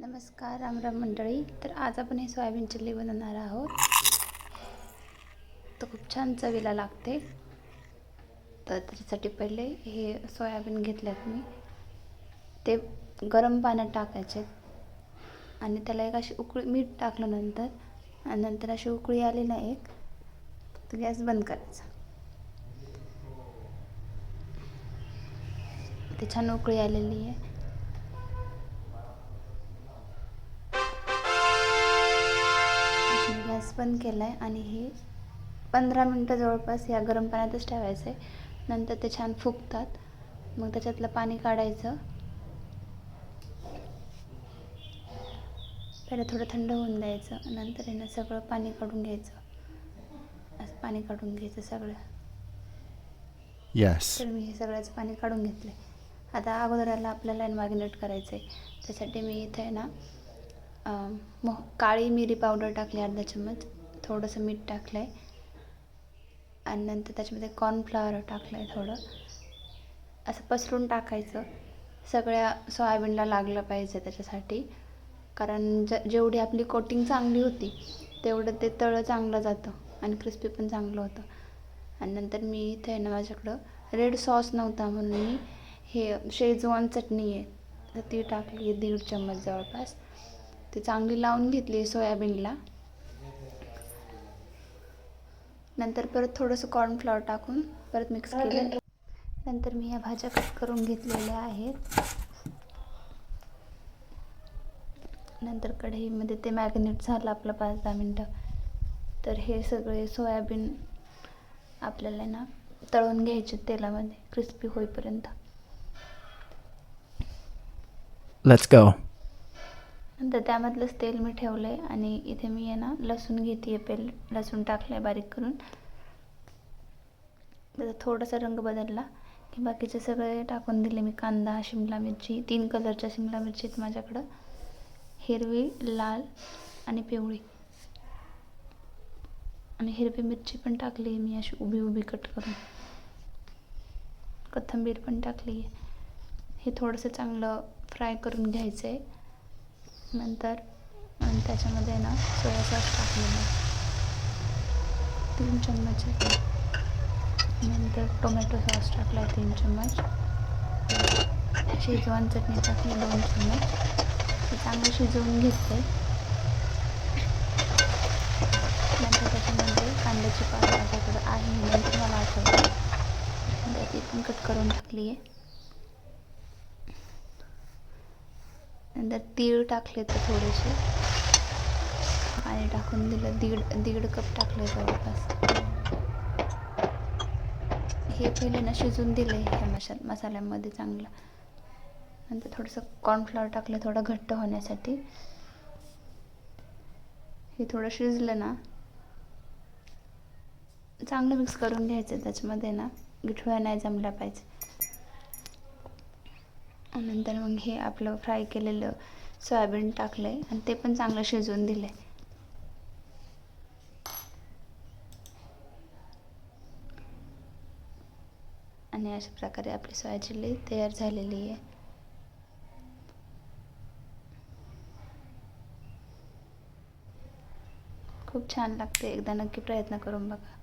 नमस्कार राम राम मंडळी. तर आज आपण हे सोयाबीन चिल्ली बनवणार आहोत. तर खूप छान चवीला लागते. तर त्याच्यासाठी पहिले हे सोयाबीन घेतलेत मी, ते गरम पाण्यात टाकायचे आणि त्याला एक अशी उकळी, मीठ टाकल्यानंतर आणि नंतर अशी उकळी आली ना एक, तर गॅस बंद करायचा. ते छान उकळी आलेली आहे. गॅस बंद केला आहे आणि हे 15 मिनटं जवळपास या गरम पाण्यातच ठेवायचं आहे. नंतर ते छान फुगतात. मग त्याच्यातलं पाणी काढायचं. पहिले थोडं थंड होऊन द्यायचं. नंतर आहे ना सगळं पाणी काढून घ्यायचं. असं पाणी काढून घ्यायचं सगळं. Yes. तर मी हे सगळ्याचं पाणी काढून घेतलं आहे. आता अगोदराला आपल्याला मॅरिनेट करायचं आहे. त्यासाठी मी इथे आहे ना काळी मिरी पावडर टाकली अर्धा चम्मच, थोडंसं मीठ टाकलं आहे आणि नंतर त्याच्यामध्ये कॉर्नफ्लॉवर टाकलं आहे थोडं. असं पसरून टाकायचं. सगळ्या सोयाबीनला लागलं पाहिजे त्याच्यासाठी, कारण जेवढी आपली कोटिंग चांगली होती तेवढं ते तळं चांगलं जातं आणि क्रिस्पी पण चांगलं होतं. आणि नंतर मी इथे आहे ना, माझ्याकडं रेड सॉस नव्हता म्हणून मी हे शेजवान चटणी आहे तर ती टाकली 1.5 चम्मच जवळपास. ती चांगली लावून घेतली सोयाबीनला. नंतर परत थोडंसं कॉर्नफ्लॉवर टाकून परत मिक्स केलं. नंतर मी ह्या भाज्या कट करून घेतलेल्या आहेत. नंतर कढईमध्ये ते मॅरिनेट झालं आपलं 5-10 मिनटं. तर हे सगळे सोयाबीन आपल्याला ना तळून घ्यायचे तेलामध्ये क्रिस्पी होईपर्यंत. Let's go. नंतर त्यामधलंच तेल मी ठेवलं आहे आणि इथे मी आहे ना लसूण घेते आहे. पहिले लसूण टाकलं आहे बारीक करून. त्याचा थोडासा रंग बदलला की बाकीचे सगळे टाकून दिले मी. कांदा, शिमला मिरची, 3 कलरच्या शिमला मिरची आहेत माझ्याकडं, हिरवी, लाल आणि पिवळी. आणि हिरवी मिरची पण टाकली मी अशी उभी उभी कट करून. कोथिंबीर पण टाकली आहे. हे थोडंसं चांगलं फ्राय करून घ्यायचं आहे. नंतर त्याच्यामध्ये ना सोया सॉस टाकलेला 3 चम्मच. नंतर टोमॅटो सॉस टाकला 3 चम्मच. शेजवान चटणी टाकली 2 चम्मच. हे चांगलं शिजवून घेते. नंतर त्याच्यामध्ये कांद्याची पात माझ्याकडं आहे, नंतर मला आठवलं, ती पण कट करून टाकली आहे. नंतर तीळ टाकले तर थोडेसे, पाणी टाकून दिलं. दीड कप टाकले जवळपास. हे पहिले ना शिजून दिलं ह्या मसाल्यामध्ये चांगलं. नंतर थोडंसं कॉर्नफ्लॉवर टाकलं थोडं घट्ट होण्यासाठी. हे थोडं शिजलं ना, चांगलं मिक्स करून घ्यायचं. त्याच्यामध्ये ना गिठळ्या नाही जमल्या पाहिजे. नंतर मग हे आपलं फ्राय केलेलं सोयाबीन टाकलं आहे आणि ते पण चांगलं शिजवून दिलं आहे. आणि अशा प्रकारे आपली सोया चिल्ली तयार झालेली आहे. खूप छान लागते. एकदा नक्की प्रयत्न करून बघा.